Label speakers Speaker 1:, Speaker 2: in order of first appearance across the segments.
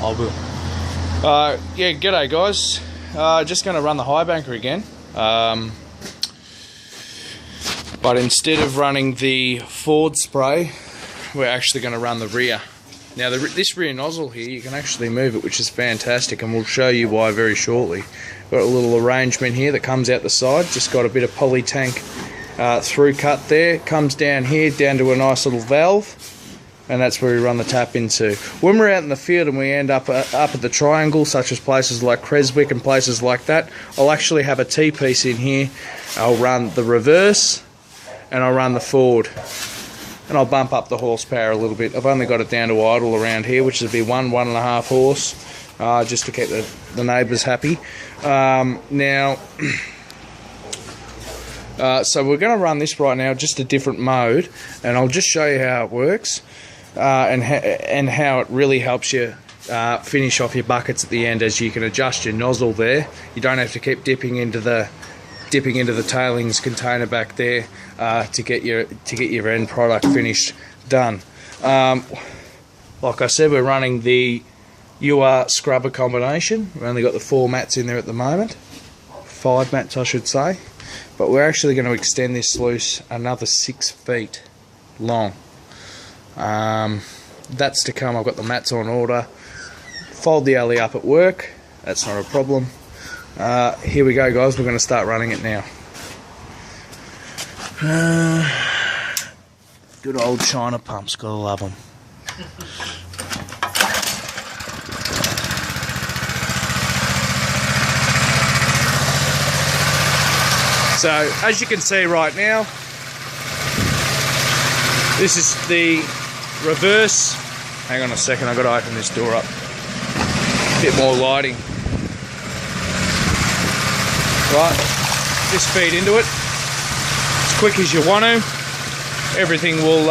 Speaker 1: I will. Yeah, g'day guys. Just going to run the high banker again. But instead of running the Foward spray, we're actually going to run the rear. Now this rear nozzle here, you can actually move it, which is fantastic, and we'll show you why very shortly. Got a little arrangement here that comes out the side, just got a bit of poly tank through cut there, comes down here, down to a nice little valve, and that's where we run the tap into. When we're out in the field and we end up at the triangle, such as places like Creswick and places like that, I'll actually have a T-piece in here. I'll run the reverse and I'll run the forward, and I'll bump up the horsepower a little bit. I've only got it down to idle around here, which would be 1.5 horse, just to keep the neighbours happy. So we're going to run this right now, just a different mode, and I'll just show you how it works, and how it really helps you finish off your buckets at the end, as you can adjust your nozzle there. You don't have to keep dipping into the tailings container back there to get your end product finished done. Like I said, we're running the UR scrubber combination. We've only got the 4 mats in there at the moment, 5 mats I should say, but we're actually going to extend this sluice another 6 feet long. That's to come. I've got the mats on order. Fold the alley up at work, that's not a problem. Here we go guys, we're going to start running it now. Good old China pumps, gotta love them. So as you can see right now, this is the reverse. Hang on a second, I've got to open this door up. A bit more lighting. Right, just feed into it as quick as you want to. Everything will,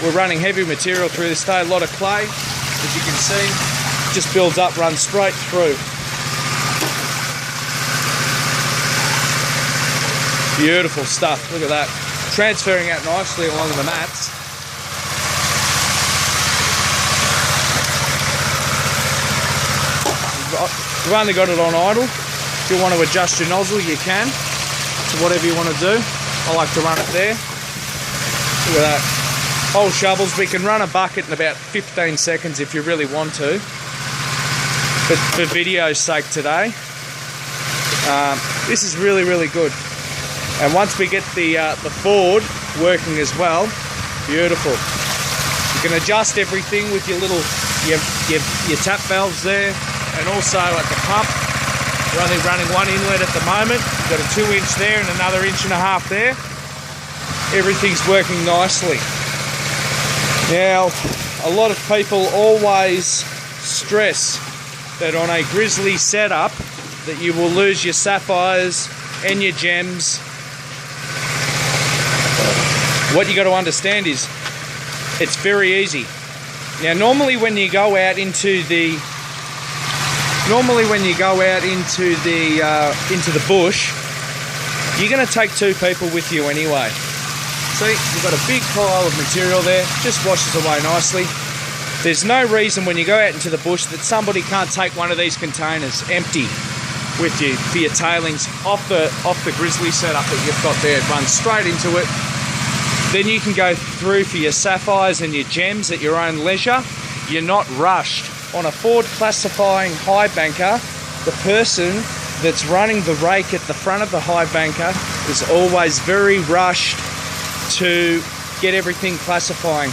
Speaker 1: we're running heavy material through this day, a lot of clay, as you can see, just builds up, runs straight through. Beautiful stuff, look at that. Transferring out nicely along the mats. We've only got it on idle. If you want to adjust your nozzle, you can, to whatever you want to do. I like to run it there. Look at that. Whole shovels. We can run a bucket in about 15 seconds if you really want to. But for video's sake today, this is really, really good. And once we get the Foward working as well, beautiful. You can adjust everything with your little your tap valves there, and also at the pump. We're only running 1 inlet at the moment. We've got a 2-inch there and another 1.5 inches there. Everything's working nicely. Now, a lot of people always stress that on a grizzly setup that you will lose your sapphires and your gems. What you got to understand is it's very easy. Now, normally when you go out into the bush, you're going to take 2 people with you anyway. See, you've got a big pile of material there, just washes away nicely. There's no reason when you go out into the bush that somebody can't take one of these containers empty with you for your tailings off the grizzly setup that you've got there. It runs straight into it. Then you can go through for your sapphires and your gems at your own leisure. You're not rushed. On a Foward classifying high banker, the person that's running the rake at the front of the high banker is always very rushed to get everything classifying,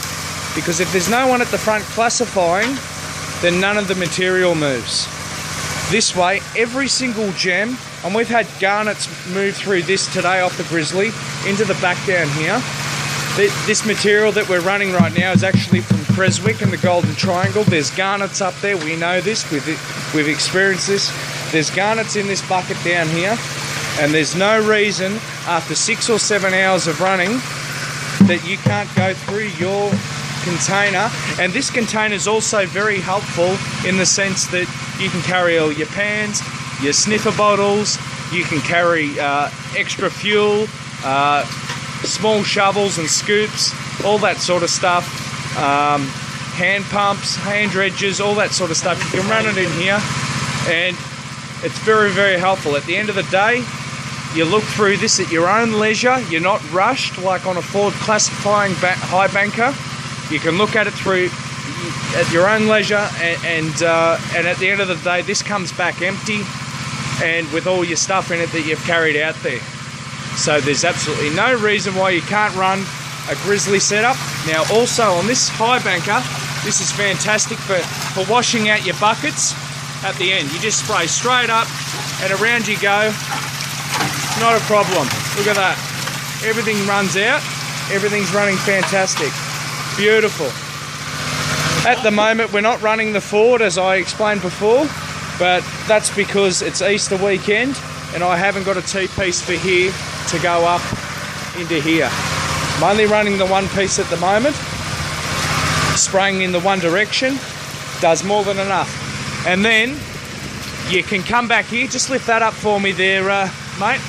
Speaker 1: because if there's no one at the front classifying, then none of the material moves. This way, every single gem, and we've had garnets move through this today off the grizzly into the back down here. This material that we're running right now is actually from Creswick and the Golden Triangle. There's garnets up there, we know this, we've experienced this. There's garnets in this bucket down here, and there's no reason after 6 or 7 hours of running that you can't go through your container. And this container is also very helpful in the sense that you can carry all your pans, your sniffer bottles, you can carry extra fuel, small shovels and scoops, all that sort of stuff. hand pumps, hand dredges, all that sort of stuff. You can run it in here, and it's very, very helpful. At the end of the day, you look through this at your own leisure. You're not rushed like on a Ford classifying high banker. You can look at it through at your own leisure, and at the end of the day, this comes back empty and with all your stuff in it that you've carried out there. So there's absolutely no reason why you can't run a Grizzly setup. Now also on this high banker, this is fantastic for washing out your buckets at the end. You just spray straight up and around you go. Not a problem. Look at that. Everything runs out. Everything's running fantastic. Beautiful. At the moment we're not running the Ford as I explained before, but that's because it's Easter weekend and I haven't got a T-piece for here to go up into here. I'm only running the one piece at the moment. Spraying in the one direction does more than enough. And then you can come back here. Just lift that up for me there, mate.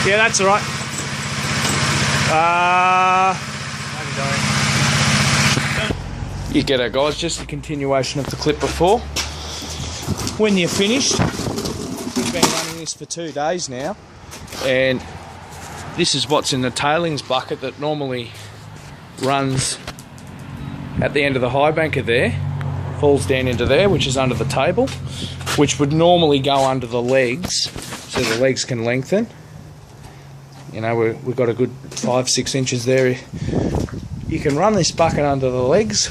Speaker 1: Yeah, that's all right. You get it, guys. Just a continuation of the clip before. When you're finished, we've been running this for 2 days now, and this is what's in the tailings bucket that normally runs at the end of the high banker there, falls down into there, which is under the table, which would normally go under the legs so the legs can lengthen. You know, we've got a good 5-6 inches there. You can run this bucket under the legs.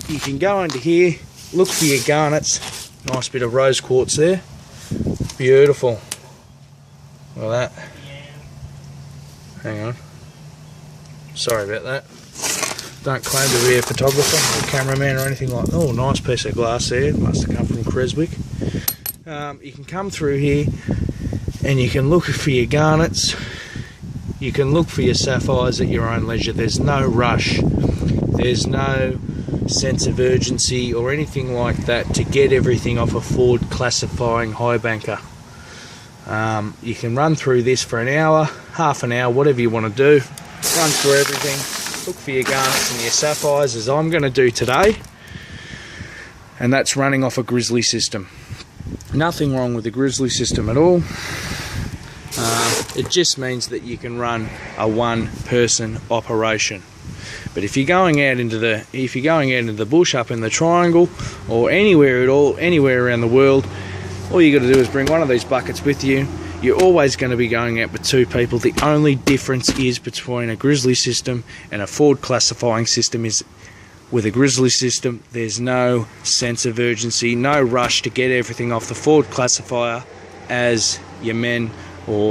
Speaker 1: You can go into here, look for your garnets. Nice bit of rose quartz there. Beautiful. Look at that. Hang on. Sorry about that. Don't claim to be a photographer or cameraman or anything like that. Oh, nice piece of glass there. Must have come from Creswick. You can come through here and you can look for your garnets. You can look for your sapphires at your own leisure. There's no rush. There's no sense of urgency or anything like that to get everything off a Ford classifying high banker. You can run through this for an hour, half an hour, whatever you want to do. Run through everything, look for your garnets and your sapphires, as I'm going to do today. And that's running off a Grizzly system. Nothing wrong with the Grizzly system at all. It just means that you can run a one-person operation. But if you're going out into the bush, up in the triangle, or anywhere at all, anywhere around the world, all you got to do is bring one of these buckets with you. You're always going to be going out with 2 people. The only difference is between a Grizzly system and a Ford classifying system is with a Grizzly system, there's no sense of urgency, no rush to get everything off the Ford classifier as your men or